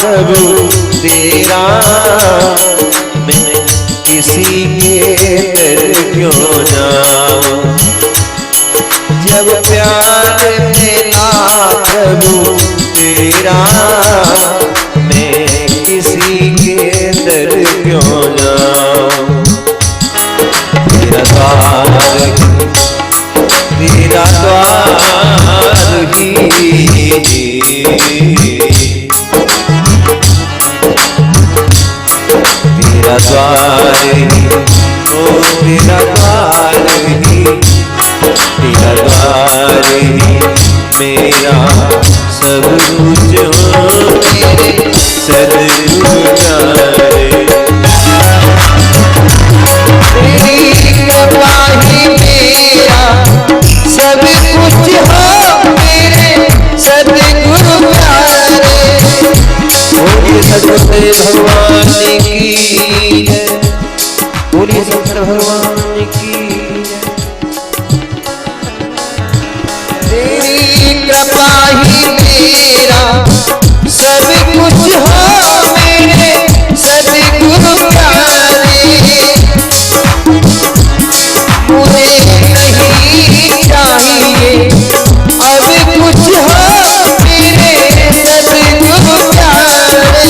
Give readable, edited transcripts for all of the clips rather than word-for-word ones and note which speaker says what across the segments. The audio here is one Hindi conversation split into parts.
Speaker 1: प्रभु तेरा, मैं किसी के दर क्यों जाऊं। जब प्यार मिला प्रभु तेरा, मैं किसी के दर क्यों जाऊं। तेरा द्वार ही तेरा द्वार ही, ओ तेरा द्वार ही, तेरा द्वार ही मेरा सब कुछ हो, मेरे सद्गुरु प्यारे। तेरी कृपा ही मेरा सब कुछ हो, मेरे सद्गुरु प्यारे। बोलिए सतगुरुदेव भगवान की जय, बोलिए शंकर भगवान की जय। तेरी कृपा ही मेरा सब कुछ हो, मेरे सद्गुरु प्यारे। मुझे नहीं चाहिए अब कुछ हो, मेरे सद्गुरु प्यारे।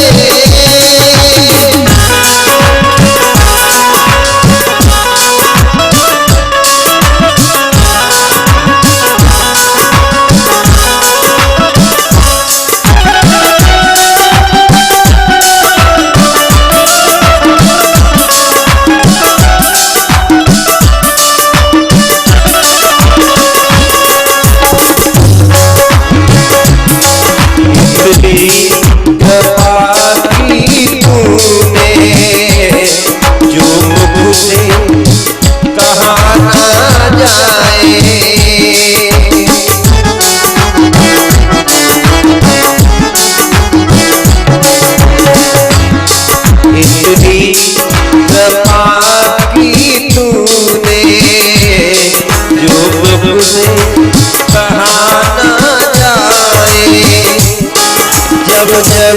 Speaker 1: जब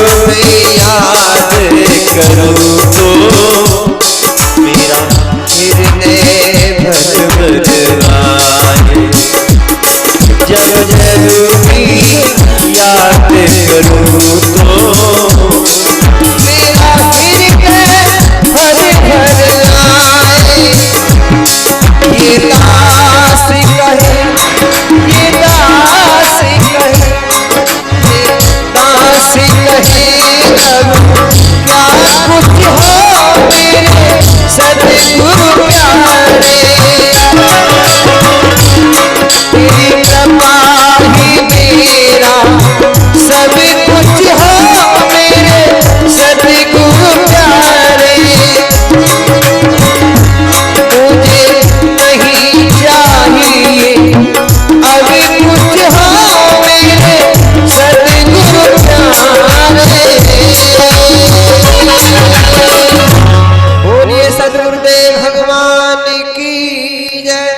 Speaker 1: मैं याद करूँ तो मेरा हृदय भर भर आए। जब जब मैं याद करूँ तो मेरा हृदय भर भर आए। ये दास कहे, ये दास कहे, क्या कुछ हो, मेरे सद्गुरु प्यारे। तेरी कृपा ही मेरा सब कुछ हो, मेरे सद्गुरु प्यारे। मुझे नहीं चाहिए अब कुछ हो, मेरे सद्गुरु प्यारे। बोलिए सद्गुरुदेव भगवान की जय,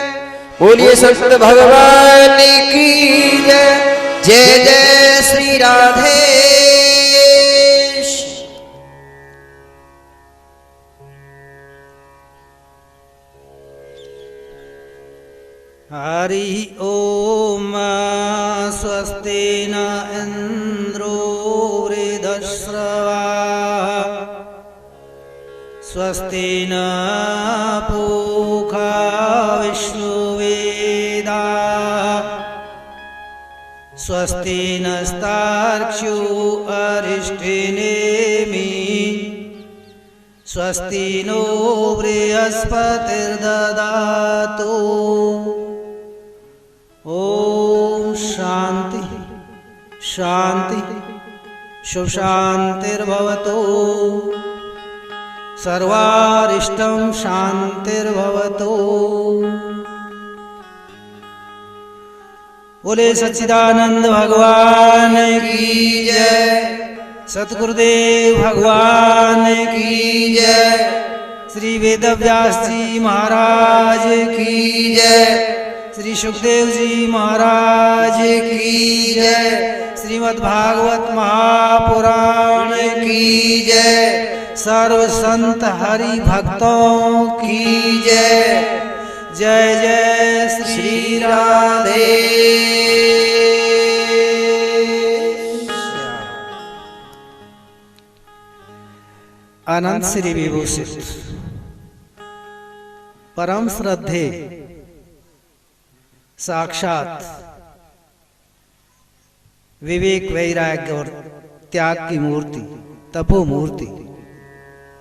Speaker 1: बोलिए संत भगवान की जय। जय जय श्री राधेश।
Speaker 2: हरि ओम। स्वस्ति न इंद्रो वृद्धश्रवा, स्वस्ति न पूषा विश्ववेदा, स्वस्ति नस्तार्क्ष्यो अरिष्ठनेमि, स्वस्ति नो बृहस्पतिर्दधातु। ओम शांति शांति शुभ शांतिर्भवतु। सर्वारिष्टं शांतिर्भवतु। बोले सच्चिदानंद भगवान की जय, सतगुरुदेव भगवान की जय, श्री वेदव्यास जी महाराज की जय, श्री सुखदेव जी महाराज की जय, श्रीमद् भागवत महापुराण
Speaker 1: की जय।
Speaker 2: सर्व संत हरि भक्तों की जय। जय जय श्री राधे। अनंत श्री विभूषित परम श्रद्धे साक्षात विवेक वैराग्य और त्याग की मूर्ति, तपो मूर्ति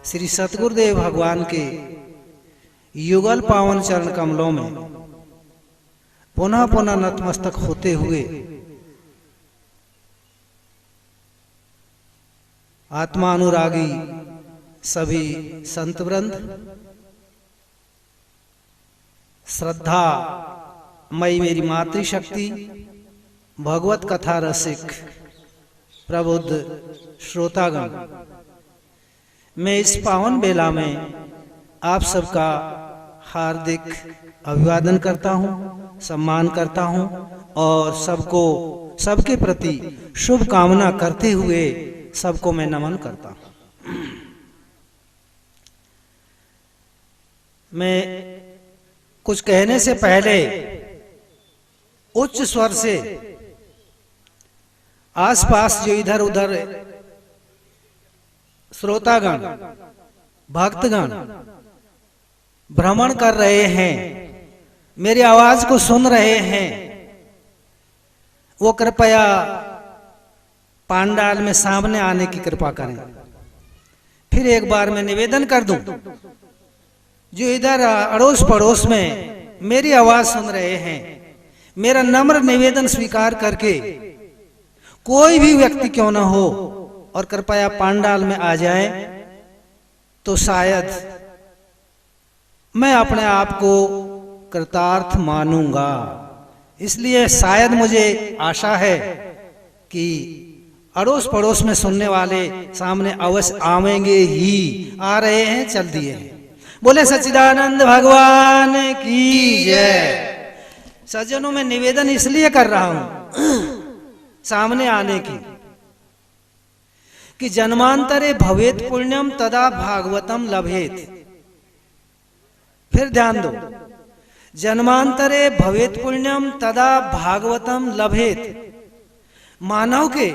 Speaker 2: श्री सतगुरुदेव भगवान के युगल पावन चरण कमलों में पुनः पुनः नतमस्तक होते हुए आत्मानुरागी सभी संत वृंद, श्रद्धा मई मेरी मातृशक्ति, भगवत कथा रसिक प्रबुद्ध श्रोतागण, मैं इस पावन बेला में आप सबका हार्दिक अभिवादन करता हूं, सम्मान करता हूं और सबके प्रति शुभ कामना करते हुए सबको मैं नमन करता हूं। मैं कुछ कहने से पहले उच्च स्वर से आसपास जो इधर उधर श्रोतागण, भक्तगण भ्रमण कर रहे हैं, मेरी आवाज को सुन रहे हैं, वो कृपया पांडाल में सामने आने की कृपा करें। फिर एक बार मैं निवेदन कर दूं, जो इधर अड़ोस पड़ोस में मेरी आवाज सुन रहे हैं, मेरा नम्र निवेदन स्वीकार करके कोई भी व्यक्ति क्यों न हो और कृपया पांडाल में आ जाए, तो शायद मैं अपने आप को कृतार्थ मानूंगा। इसलिए शायद मुझे आशा है कि अड़ोस पड़ोस में सुनने वाले सामने अवश्य आवेंगे ही, आ रहे हैं, चल दिए हैं। बोले सच्चिदानंद भगवान की जय। सज्जनों में निवेदन इसलिए कर रहा हूं सामने आने की कि जन्मांतरे भवेत पुण्यम तदा भागवतम लभेत। फिर ध्यान दो, जन्मांतरे भवेत पुण्यम तदा भागवतम लभेत। मानव के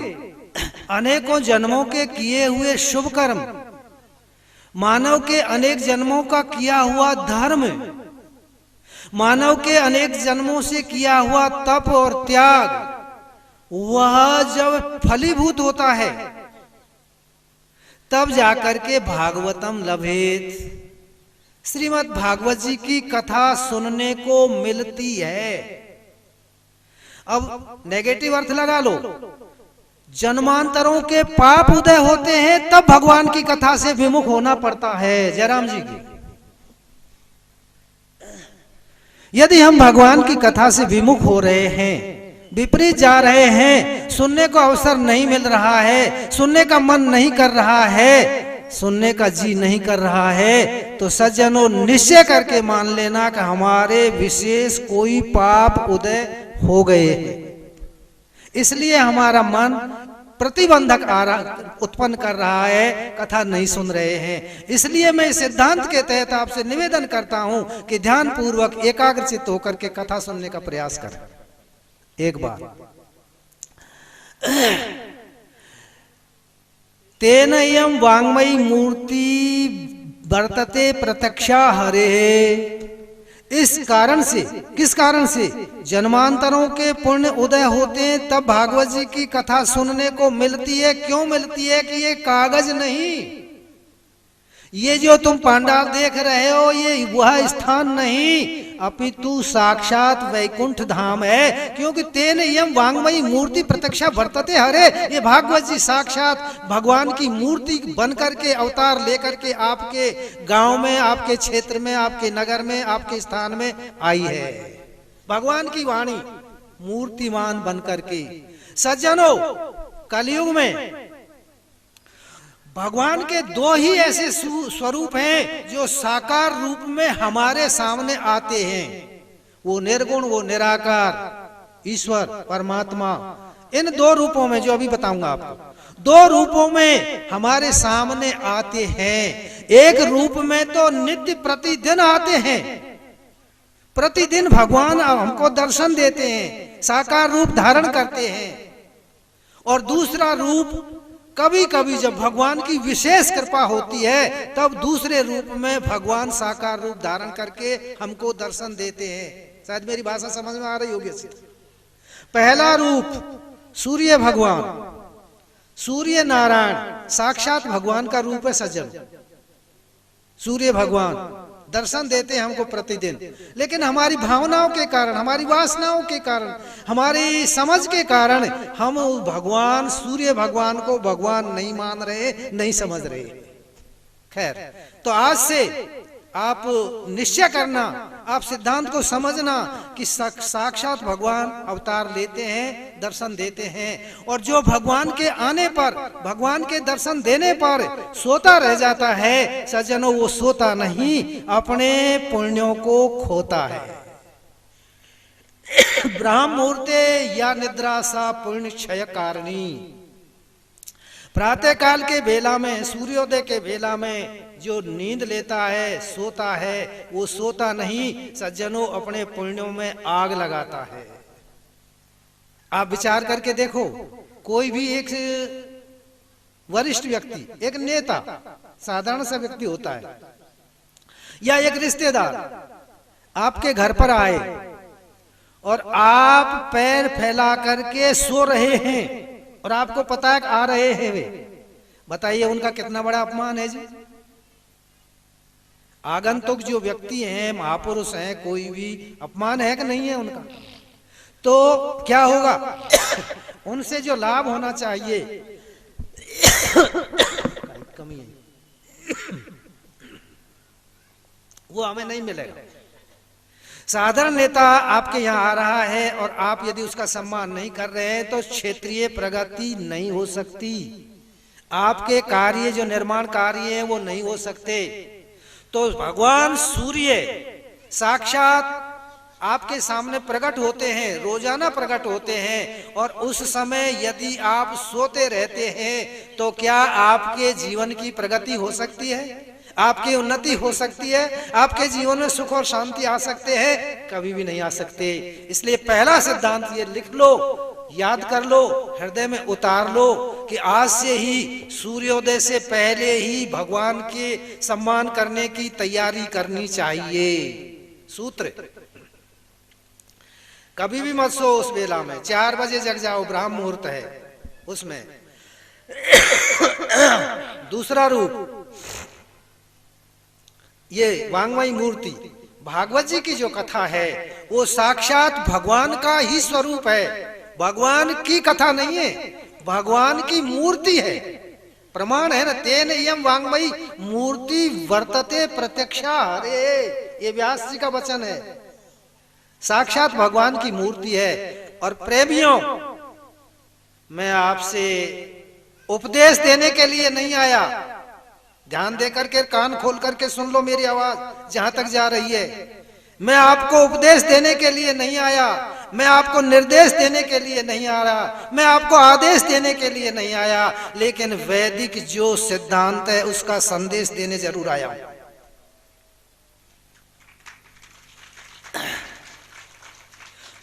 Speaker 2: अनेकों जन्मों के किए हुए शुभ कर्म, मानव के अनेक जन्मों का किया हुआ धर्म, मानव के अनेक जन्मों से किया हुआ तप और त्याग, वह जब फलीभूत होता है तब जाकर के भागवतम लभेत, श्रीमद् भागवत जी की कथा सुनने को मिलती है। अब नेगेटिव अर्थ लगा लो, जन्मांतरों के पाप उदय होते हैं तब भगवान की कथा से विमुख होना पड़ता है। जयराम जी की, यदि हम भगवान की कथा से विमुख हो रहे हैं, विपरीत जा रहे हैं, सुनने को अवसर नहीं मिल रहा है, सुनने का मन नहीं कर रहा है, सुनने का जी नहीं कर रहा है, तो सज्जनों निश्चय करके मान लेना कि हमारे विशेष कोई पाप उदय हो गए हैं। इसलिए हमारा मन प्रतिबंधक उत्पन्न कर रहा है, कथा नहीं सुन रहे हैं। इसलिए मैं इस सिद्धांत के तहत आपसे निवेदन करता हूं कि ध्यान पूर्वक एकाग्रचित्त होकर के कथा सुनने का प्रयास करें। एक बार तेन इयं वाङ्मयी मूर्ति वर्तते प्रत्यक्षा हरे। इस कारण से, किस कारण से? जन्मांतरों के पुण्य उदय होते हैं तब भागवत जी की कथा सुनने को मिलती है। क्यों मिलती है? कि ये कागज नहीं, ये जो तुम पांडाल देख रहे हो ये वह स्थान नहीं, अपितु साक्षात वैकुंठ धाम है। क्योंकि तेन यम वाङ्मयी मूर्ति प्रत्यक्षा वर्तते हरे, ये भागवत जी साक्षात भगवान की मूर्ति बनकर के अवतार लेकर के आपके गांव में, आपके क्षेत्र में, आपके नगर में, आपके स्थान में आई है। भगवान की वाणी मूर्तिमान बनकर के। सज्जनों, कलयुग में भगवान के दो ही ऐसे स्वरूप हैं जो साकार रूप में हमारे सामने आते हैं, वो निर्गुण, वो निराकार ईश्वर परमात्मा। इन दो रूपों में जो अभी बताऊंगा आपको, दो रूपों में हमारे सामने आते हैं। एक रूप में तो नित्य प्रतिदिन आते हैं, प्रतिदिन भगवान हमको दर्शन देते हैं, साकार रूप धारण करते हैं। और दूसरा रूप कभी कभी जब भगवान की विशेष कृपा होती है तब दूसरे रूप में भगवान साकार रूप धारण करके हमको दर्शन देते हैं। शायद मेरी भाषा समझ में आ रही होगी। पहला रूप सूर्य भगवान, सूर्य नारायण साक्षात भगवान का रूप है सज्जन। सूर्य भगवान दर्शन देते हैं हमको प्रतिदिन, लेकिन हमारी भावनाओं के कारण, हमारी वासनाओं के कारण, हमारी समझ के कारण हम भगवान सूर्य भगवान को भगवान नहीं मान रहे, नहीं समझ रहे। खैर, तो आज से आप निश्चय करना, आप सिद्धांत को समझना कि साक्षात भगवान अवतार लेते हैं, दर्शन देते हैं। और जो भगवान के आने पर, भगवान के दर्शन देने पर सोता रह जाता है सज्जनों, वो सोता नहीं, अपने पुण्यों को खोता है। ब्राह्म मुहूर्ते या निद्रा सा पुण्य क्षय कारणी। प्रातः काल के बेला में, सूर्योदय के बेला में जो नींद लेता है, सोता है, वो सोता नहीं सज्जनों, अपने पुण्यों में आग लगाता है। आप विचार करके देखो, कोई भी एक वरिष्ठ व्यक्ति, एक नेता, साधारण सा व्यक्ति होता है, या एक रिश्तेदार आपके घर पर आए और आप पैर फैला करके सो रहे हैं और आपको पता है कि आ रहे हैं वे, बताइए उनका कितना बड़ा अपमान है जी। आगंतुक जो व्यक्ति हैं, महापुरुष हैं, कोई भी अपमान है कि नहीं है उनका? तो क्या होगा? उनसे जो लाभ होना चाहिए कमी है, वो हमें नहीं मिलेगा। साधारण नेता आपके यहाँ आ रहा है और आप यदि उसका सम्मान नहीं कर रहे हैं तो क्षेत्रीय प्रगति नहीं हो सकती, आपके कार्य जो निर्माण कार्य हैं वो नहीं हो सकते। तो भगवान सूर्य साक्षात आपके सामने प्रकट होते हैं, रोजाना प्रकट होते हैं, और उस समय यदि आप सोते रहते हैं तो क्या आपके जीवन की प्रगति हो सकती है? आपकी उन्नति हो सकती है? आपके जीवन में सुख और शांति आ सकते हैं? कभी भी नहीं आ सकते। इसलिए पहला सिद्धांत ये लिख लो, याद कर लो, हृदय में उतार लो कि आज से ही सूर्योदय से पहले ही भगवान के सम्मान करने की तैयारी करनी चाहिए। सूत्र, कभी भी मत सो उस बेला में, 4 बजे जग जाओ, ब्राह्म मुहूर्त है उसमें। दूसरा रूप ये वांग्मयी मूर्ति, भागवत जी की जो कथा है वो साक्षात भगवान का ही स्वरूप है, भगवान की कथा नहीं है, भगवान की मूर्ति है। प्रमाण है ना, तेन इयं वांग्मयी मूर्ति वर्तते प्रत्यक्षा हरे, ये व्यास जी का वचन है। साक्षात भगवान की मूर्ति है। और प्रेमियों, मैं आपसे उपदेश देने के लिए नहीं आया, ध्यान दे करके कान खोल करके सुन लो मेरी आवाज जहां तक जा रही है। मैं आपको उपदेश देने के लिए नहीं आया, मैं आपको निर्देश देने के लिए नहीं आ रहा, मैं आपको आदेश देने के लिए नहीं आया, लेकिन वैदिक जो सिद्धांत है उसका संदेश देने जरूर आया।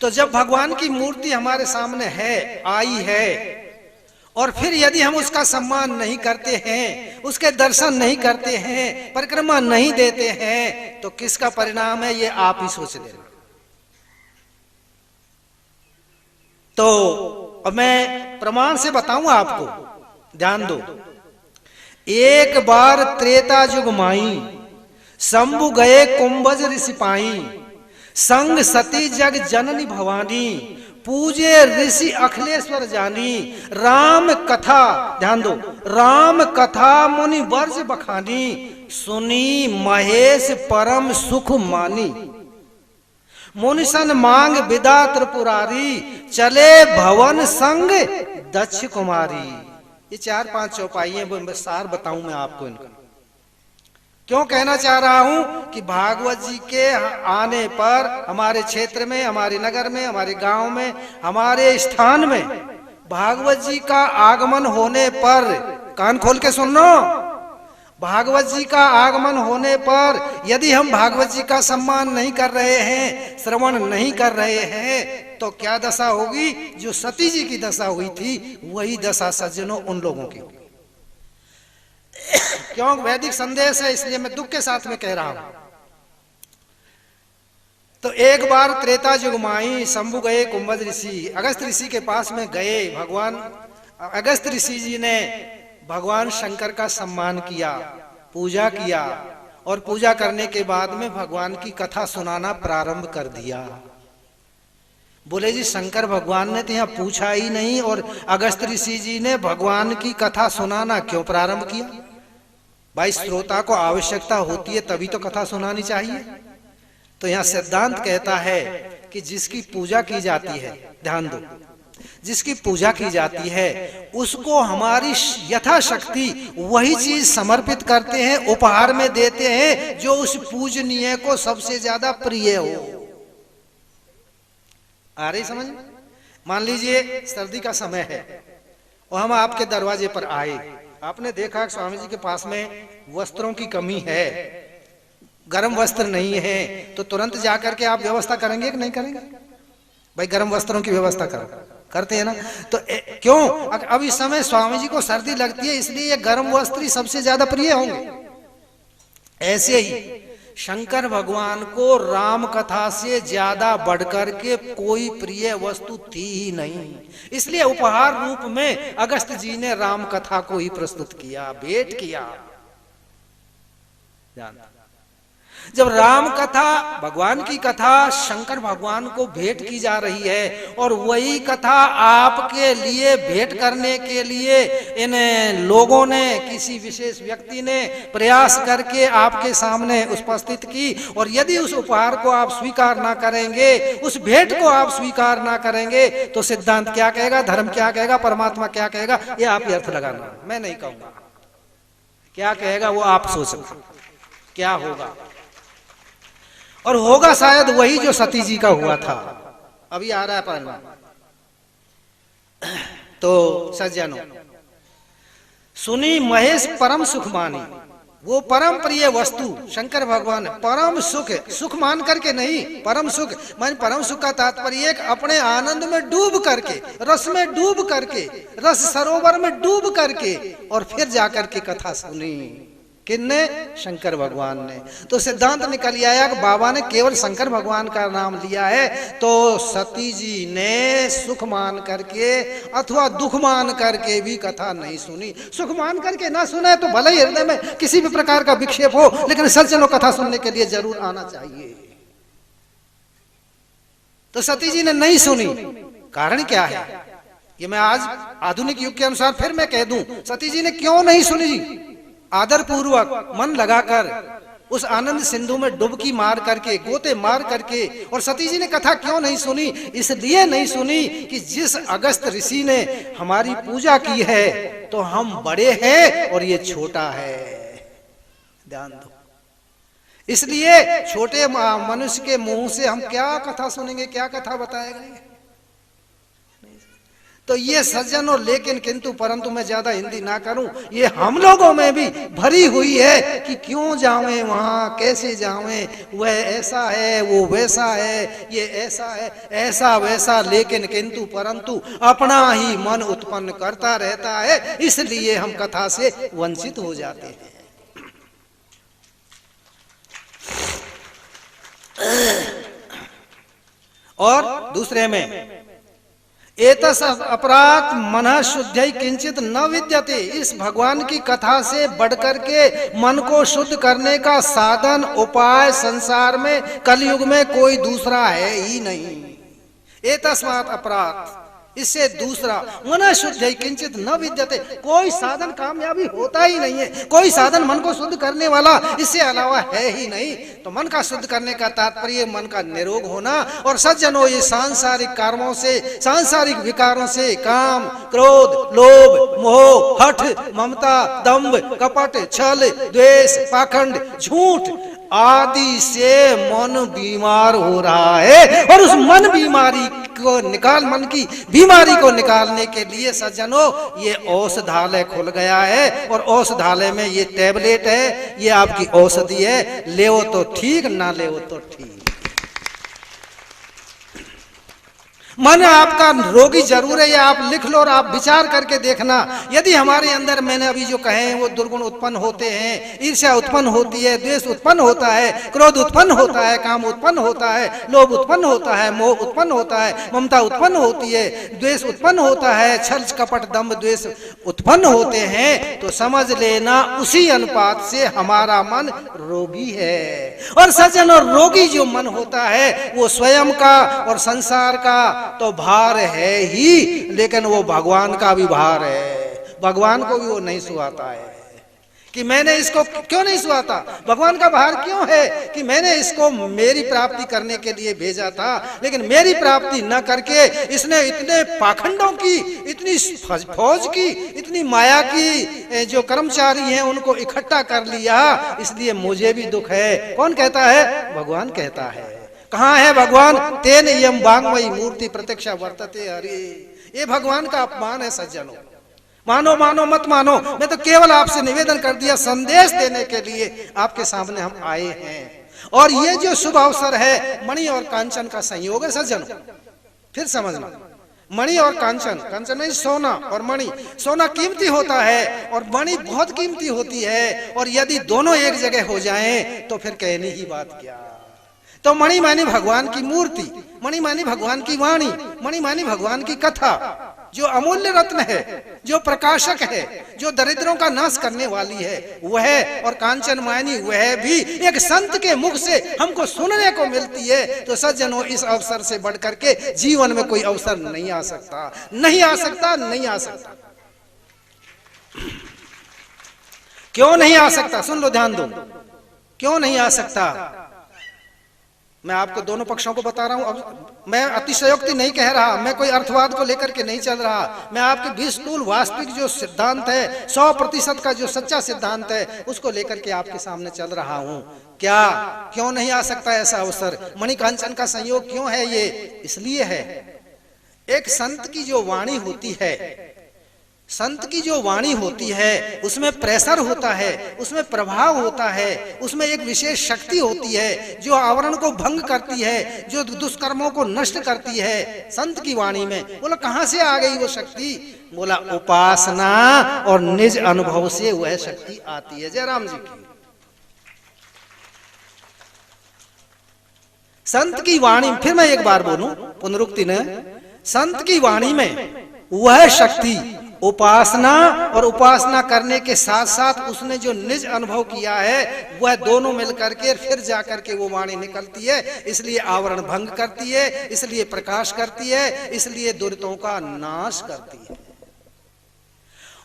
Speaker 2: तो जब भगवान की मूर्ति हमारे सामने है, आई है, और फिर यदि हम उसका सम्मान नहीं करते हैं, उसके दर्शन नहीं करते हैं, परिक्रमा नहीं देते हैं, तो किसका परिणाम है ये आप ही सोच लेना। तो अब मैं प्रमाण से बताऊंगा आपको, ध्यान दो। एक बार त्रेता युग माई, शंभु गए कुंभज ऋषि पाई, संग सती जग जननी भवानी, पूजे ऋषि अखिलेश्वर जानी, राम कथा, ध्यान दो, राम कथा मुनि वर्ष बखानी, सुनी महेश परम सुख मानी, मुनिसन मांग विदा त्रिपुरारी, चले भवन संग दक्ष कुमारी। ये 4-5 चौपाइयां सार बताऊं मैं आपको इनका। क्यों कहना चाह रहा हूं कि भागवत जी के आने पर हमारे क्षेत्र में, हमारे नगर में, हमारे गांव में, हमारे स्थान में भागवत जी का आगमन होने पर, कान खोल के सुनो, भागवत जी का आगमन होने पर यदि हम भागवत जी का सम्मान नहीं कर रहे हैं, श्रवण नहीं कर रहे हैं, तो क्या दशा होगी? जो सती जी की दशा हुई थी वही दशा सज्जनों उन लोगों की होगी। क्यों? वैदिक संदेश है, इसलिए मैं दुख के साथ में कह रहा हूं। तो एक बार त्रेता युग माई शंभु गए कुंभज ऋषि, अगस्त ऋषि के पास में गए। भगवान अगस्त ऋषि जी ने भगवान शंकर का सम्मान किया, पूजा किया, और पूजा करने के बाद में भगवान की कथा सुनाना प्रारंभ कर दिया। बोले जी शंकर भगवान ने तो यहाँ पूछा ही नहीं और अगस्त ऋषि जी ने भगवान की कथा सुनाना क्यों प्रारंभ किया? भाई श्रोता को आवश्यकता होती है तभी तो कथा सुनानी चाहिए। तो यहाँ सिद्धांत कहता है कि जिसकी पूजा की जाती है, ध्यान दो, जिसकी पूजा की जाती है उसको हमारी यथाशक्ति वही चीज समर्पित करते हैं, उपहार में देते हैं जो उस पूजनीय को सबसे ज्यादा प्रिय हो। आ रही समझ? मान लीजिए सर्दी का समय है और हम आपके दरवाजे पर आए, आपने देखा स्वामी जी के पास में वस्त्रों की कमी है, गर्म वस्त्र नहीं है, तो तुरंत जाकर के आप व्यवस्था करेंगे कि नहीं करेंगे? भाई गर्म वस्त्रों की व्यवस्था करो, करते हैं ना? तो क्यों? अब इस समय स्वामी जी को सर्दी लगती है इसलिए ये गर्म वस्त्र ही सबसे ज्यादा प्रिय होंगे। ऐसे ही शंकर भगवान को राम कथा से ज्यादा बढ़कर के कोई प्रिय वस्तु थी ही नहीं, इसलिए उपहार रूप में अगस्त जी ने राम कथा को ही प्रस्तुत किया, भेंट किया। जब राम कथा, भगवान की कथा शंकर भगवान को भेंट की जा रही है और वही कथा आपके लिए भेंट करने के लिए इन लोगों ने, किसी विशेष व्यक्ति ने प्रयास करके आपके सामने उपस्थित की, और यदि उस उपहार को आप स्वीकार ना करेंगे, उस भेंट को आप स्वीकार ना करेंगे, तो सिद्धांत क्या कहेगा, धर्म क्या कहेगा, परमात्मा क्या कहेगा, ये आप ही अर्थ लगाना, मैं नहीं कहूंगा। क्या कहेगा वो आप सोचो क्या होगा, और होगा शायद वही जो सती जी का हुआ था। अभी आ रहा है परिणाम। तो सज्जनों सुनी महेश परम सुख मानी, वो परम प्रिय वस्तु शंकर भगवान परम सुख, सुख मान करके नहीं, परम सुख मान, परम सुख का तात्पर्य अपने आनंद में डूब करके, रस में डूब करके, रस सरोवर में डूब करके, और फिर जाकर के कथा सुनी। किन्ने? शंकर भगवान ने। तो सिद्धांत निकल आया कि बाबा ने केवल शंकर भगवान का नाम लिया है, तो सती जी ने सुख मान करके अथवा दुख मान करके भी कथा नहीं सुनी। सुख मान करके ना सुने तो भले ही हृदय में किसी भी प्रकार का विक्षेप हो, लेकिन सज्जनों कथा सुनने के लिए जरूर आना चाहिए। तो सती जी ने नहीं सुनी, कारण क्या है ये मैं आज आधुनिक युग के अनुसार फिर मैं कह दूं, सती जी ने क्यों नहीं सुनी? आदर पूर्वक मन लगाकर उस आनंद सिंधु में डुबकी मार करके, गोते मार करके, और सती जी ने कथा क्यों नहीं सुनी? इसलिए नहीं सुनी कि जिस अगस्त ऋषि ने हमारी पूजा की है तो हम बड़े हैं और ये छोटा है। ध्यान दो, इसलिए छोटे मनुष्य के मुंह से हम क्या कथा सुनेंगे, क्या कथा बताएंगे? तो ये सज्जनों, लेकिन किंतु परंतु मैं ज्यादा हिंदी ना करूं, ये हम लोगों में भी भरी हुई है कि क्यों जावें वहां, कैसे जावें, वह ऐसा है, वो वैसा है, ये ऐसा है, ऐसा वैसा, लेकिन किंतु परंतु अपना ही मन उत्पन्न करता रहता है, इसलिए हम कथा से वंचित हो जाते हैं। और दूसरे में एतस अपराध मनः शुद्धि किंचित न विद्यते, इस भगवान की कथा से बढ़कर के मन को शुद्ध करने का साधन, उपाय संसार में कलयुग में कोई दूसरा है ही नहीं। एतस्मात् अपराध, इससे दूसरा मन शुद्ध किंचित न विद्यते, कोई साधन कामयाबी होता ही नहीं है, कोई साधन मन को शुद्ध करने वाला इससे अलावा है ही नहीं। तो मन का शुद्ध करने का तात्पर्य मन का निरोग होना। और सज्जनों, ये सांसारिक कर्मों से, सांसारिक विकारों से, काम, क्रोध, लोभ, मोह, हठ, ममता, दंभ, कपट, छल, द्वेष, पाखंड, झूठ आदि से मन बीमार हो रहा है, और उस मन बीमारी मन की बीमारी को निकालने के लिए सज्जनों ये औषधालय खुल गया है। और औषधालय में ये टैबलेट है, ये आपकी औषधि है, ले तो ठीक, ना ले तो ठीक। मन आपका रोगी जरूर है, ये आप लिख लो और आप विचार करके देखना। यदि हमारे अंदर मैंने अभी जो कहे हैं वो दुर्गुण उत्पन्न होते हैं, ईर्ष्या उत्पन्न होती है, द्वेष उत्पन्न होता है, क्रोध उत्पन्न होता है, काम उत्पन्न होता है, लोभ उत्पन्न होता है, मोह उत्पन्न होता है, ममता उत्पन्न होती है, द्वेष उत्पन्न होता है, छल कपट दंभ द्वेष उत्पन्न होते हैं, तो समझ लेना उसी अनुपात से हमारा मन रोगी है। और सज्जन, और रोगी जो मन होता है वो स्वयं का और संसार का तो भार है ही, लेकिन वो भगवान का भी भार है। भगवान को भी वो नहीं सुहाता है कि मैंने इसको क्यों नहीं सुहाता। भगवान का भार क्यों है कि मैंने इसको मेरी प्राप्ति करने के लिए भेजा था, लेकिन मेरी प्राप्ति न करके इसने इतने पाखंडों की, इतनी फौज की, इतनी माया की जो कर्मचारी हैं उनको इकट्ठा कर लिया, इसलिए मुझे भी दुख है। कौन कहता है? भगवान कहता है। कहाँ है भगवान? तेन यम वांगमयी मूर्ति प्रत्यक्षा वर्तते हरि। ये भगवान का अपमान है सज्जनों। मानो मानो मत मानो, मैं तो केवल आपसे निवेदन कर दिया, संदेश देने के लिए आपके सामने हम आए हैं। और ये जो शुभ अवसर है, मणि और कांचन का संयोग है सज्जनों। फिर समझना, मणि और कांचन, कांचन नहीं सोना, और मणि, सोना कीमती होता है और मणि बहुत कीमती होती है। और यदि दोनों एक जगह हो जाएं तो फिर कहने ही बात क्या। तो मणि मानी भगवान की मूर्ति, मणि मानी भगवान की वाणी, मणि मानी भगवान की कथा, जो अमूल्य रत्न है, जो प्रकाशक है, जो दरिद्रों का नाश करने वाली है वह, और कांचन मानी वह भी एक संत के मुख से हमको सुनने को मिलती है। तो सज्जनों, इस अवसर से बढ़कर के जीवन में कोई अवसर नहीं आ सकता, नहीं आ सकता, नहीं आ सकता। क्यों नहीं आ सकता? सुन लो, ध्यान दो, क्यों नहीं आ सकता। मैं आपको दोनों पक्षों को बता रहा हूं। अब मैं अतिशयोक्ति नहीं कह रहा, मैं कोई अर्थवाद को लेकर के नहीं चल रहा, मैं आपके विस्तृत वास्तविक जो सिद्धांत है, 100% का जो सच्चा सिद्धांत है, उसको लेकर के आपके सामने चल रहा हूं। क्या, क्यों नहीं आ सकता ऐसा अवसर? मणिकांचन का संयोग क्यों है? ये इसलिए है, एक संत की जो वाणी होती है, संत की जो वाणी होती है उसमें प्रेशर होता है, उसमें प्रभाव होता है, उसमें एक विशेष शक्ति होती है जो आवरण को भंग करती है, जो दुष्कर्मों को नष्ट करती है। संत की वाणी में बोला कहां से आ गई वो शक्ति? बोला उपासना और निज अनुभव से वह शक्ति आती है। जयराम जी की संत की वाणी, फिर मैं एक बार बोलूं पुनरुक्ति ने, संत की वाणी में वह शक्ति उपासना और उपासना करने के साथ साथ उसने जो निज अनुभव किया है वह दोनों मिलकर के फिर जाकर के वो वाणी निकलती है। इसलिए आवरण भंग करती है, इसलिए प्रकाश करती है, इसलिए दुरितों का नाश करती है।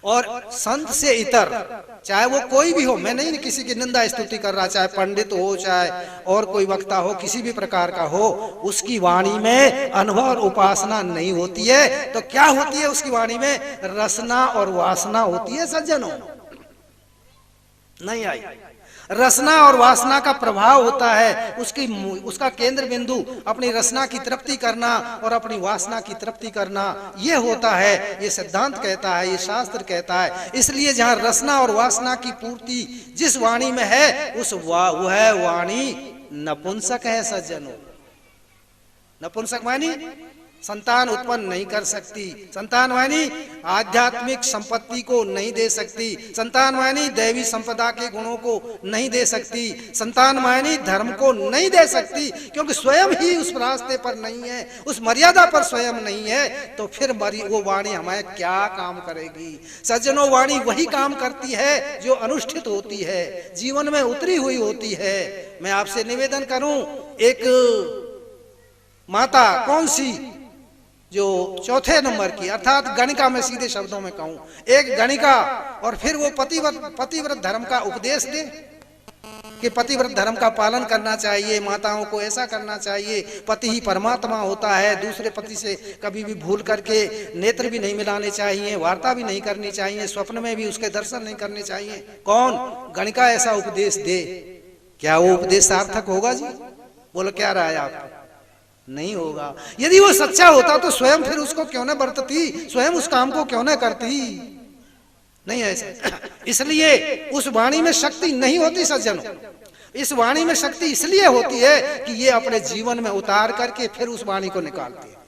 Speaker 2: और संत से इतर चाहे वो कोई भी हो, मैं नहीं किसी की निंदा स्तुति कर रहा, चाहे पंडित हो, चाहे और कोई वक्ता हो, किसी भी प्रकार का हो, उसकी वाणी में अनुभव और उपासना नहीं होती है। तो क्या होती है उसकी वाणी में? रसना और वासना होती है सज्जनों। नहीं आई, रसना और वासना का प्रभाव होता है, उसका केंद्र बिंदु अपनी रसना की तृप्ति करना और अपनी वासना की तृप्ति करना, ये होता है। ये सिद्धांत कहता है, ये शास्त्र कहता है। इसलिए जहां रसना और वासना की पूर्ति जिस वाणी में है वह वाणी नपुंसक है सज्जनों। नपुंसक वाणी संतान उत्पन्न नहीं कर सकती, संतान वाणी आध्यात्मिक संपत्ति को नहीं दे सकती, संतान वाणी दैवी संपदा के गुणों को नहीं दे सकती, संतान वाणी धर्म को नहीं दे सकती, क्योंकि स्वयं ही उस रास्ते पर नहीं है, उस मर्यादा पर स्वयं नहीं है। तो फिर वो वाणी हमें क्या काम करेगी? सज्जनों, वाणी वही काम करती है जो अनुष्ठित होती है, जीवन में उतरी हुई होती है। मैं आपसे निवेदन करूं, एक माता कौन सी जो चौथे नंबर की, अर्थात गणिका, में सीधे शब्दों में कहूं, एक गणिका, और फिर वो पतिव्रत धर्म का उपदेश दे कि पतिव्रत धर्म का पालन करना चाहिए, माताओं को ऐसा करना चाहिए, पति ही परमात्मा होता है, दूसरे पति से कभी भी भूल करके नेत्र भी नहीं मिलाने चाहिए, वार्ता भी नहीं करनी चाहिए, स्वप्न में भी उसके दर्शन नहीं करने चाहिए। कौन? गणिका ऐसा उपदेश दे। क्या वो उपदेश सार्थक होगा जी? बोलो क्या राय आप? नहीं होगा। यदि वो सच्चा होता तो स्वयं फिर उसको क्यों न बरतती, स्वयं उस काम को क्यों न करती। नहीं ऐसा। इसलिए उस वाणी में शक्ति नहीं होती सज्जनों। इस वाणी में शक्ति इसलिए होती है कि ये अपने जीवन में उतार करके फिर उस वाणी को निकालती है।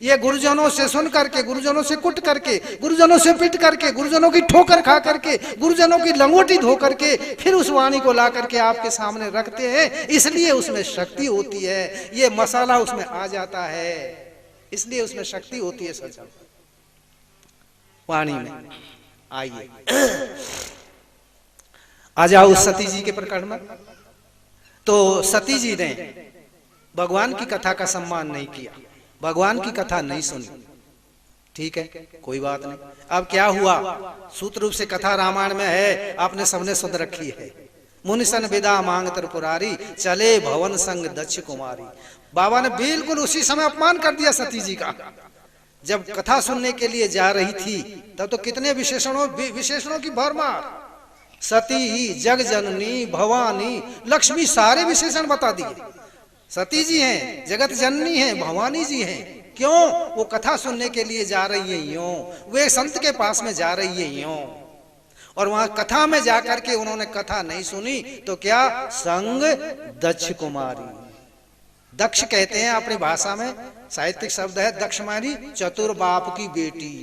Speaker 2: ये गुरुजनों से सुन करके, गुरुजनों से कुट करके, गुरुजनों से पिट करके, गुरुजनों की ठोकर खा करके, गुरुजनों की लंगोटी धो करके फिर उस वाणी को ला करके आपके सामने रखते हैं। इसलिए उसमें शक्ति होती है, ये मसाला उसमें आ जाता है, इसलिए उसमें शक्ति होती है सज्जन वाणी में। आइए आ जाओ सती जी के प्रकरण में। तो सती जी ने भगवान की कथा का सम्मान नहीं किया, भगवान की कथा नहीं सुनी। ठीक है, कोई बात नहीं। अब क्या हुआ, सूत्र रूप से कथा रामायण में है, आपने सबने सुन रखी है। मुनिसन विदा मांग त्रिपुरारी, चले भवन संग दक्ष कुमारी। बाबा ने बिल्कुल उसी समय अपमान कर दिया सती जी का। जब कथा सुनने के लिए जा रही थी तब तो कितने विशेषणों की भरमार, सती, जग जननी, भवानी, लक्ष्मी, सारे विशेषण बता दिए। सती जी हैं, जगत जननी हैं, भवानी जी हैं। क्यों? वो कथा सुनने के लिए जा रही है यूं, वे संत के पास में जा रही है यूं, और वहां कथा में जाकर के उन्होंने कथा नहीं सुनी तो क्या, संग दक्ष कुमारी। दक्ष कहते हैं अपनी भाषा में, साहित्यिक शब्द है दक्ष मानी चतुर बाप की बेटी।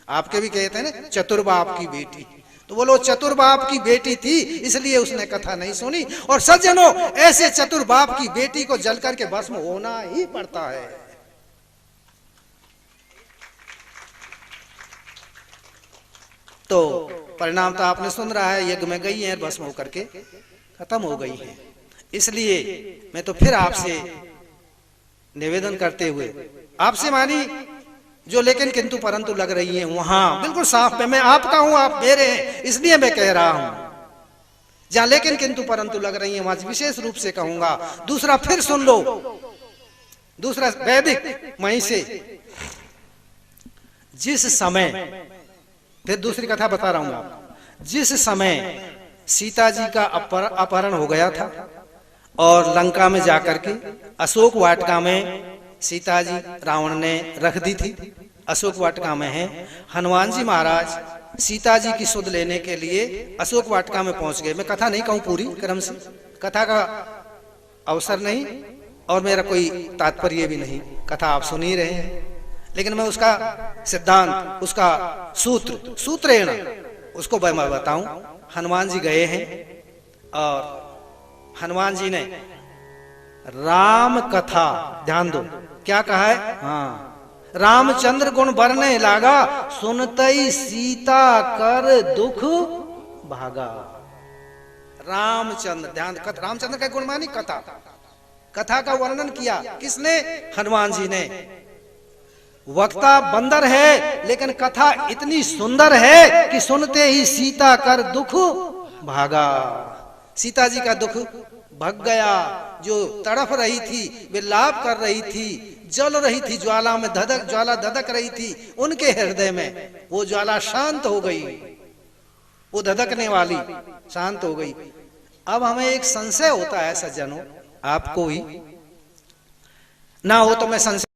Speaker 2: आपके भी कहते हैं ना चतुर बाप की बेटी। तो बोलो चतुर बाप की बेटी थी, इसलिए उसने कथा नहीं सुनी। और सज्जनों, ऐसे चतुर बाप की बेटी को जल करके भस्म होना ही पड़ता है। तो परिणाम तो आपने सुन रहा है, यज्ञ में गई है, भस्म होकर के खत्म हो गई है। इसलिए मैं तो फिर आपसे निवेदन करते हुए, आपसे मानी जो लेकिन किंतु परंतु लग रही है वहां बिल्कुल साफ में, मैं आपका हूं, आप मेरे हैं, इसलिए मैं कह रहा हूं। जहां लेकिन किंतु परंतु लग रही है वहां विशेष रूप से कहूंगा। दूसरा फिर सुन लो, दूसरा वैदिक वहीं से, जिस समय, फिर दूसरी कथा बता रहा हूं आपको। जिस समय सीता जी का अपहरण हो गया था और लंका में जाकर के अशोक वाटिका में सीता जी रावण ने रख दी थी, अशोक वाटिका में है। हनुमान जी महाराज सीता जी की सुध लेने के लिए अशोक वाटिका में पहुंच गए। मैं कथा नहीं कहूं पूरी क्रम से, कथा का अवसर नहीं और मेरा कोई तात्पर्य भी नहीं, कथा आप सुन ही रहे हैं। लेकिन मैं उसका सिद्धांत, उसका सूत्रेण उसको मैं बताऊं। हनुमान जी गए हैं और हनुमान जी ने राम कथा, ध्यान दो क्या कहा है, हाँ, रामचंद्र गुण बरने लागा, सुनतई सीता कर दुख भागा। रामचंद्र, ध्यान, रामचंद्र का गुण मानी कथा, कथा का वर्णन किया किसने, हनुमान जी ने। वक्ता बंदर है लेकिन कथा इतनी सुंदर है कि सुनते ही सीता कर दुख भागा। सीता जी का दुख भग गया। जो तड़फ रही थी, विलाप कर रही थी, जल रही थी ज्वाला में, ज्वाला धधक रही थी उनके हृदय में, वो ज्वाला शांत हो गई, वो धधकने वाली शांत हो गई। अब हमें एक संशय होता है सज्जनों, आपको ही ना हो तो मैं संशय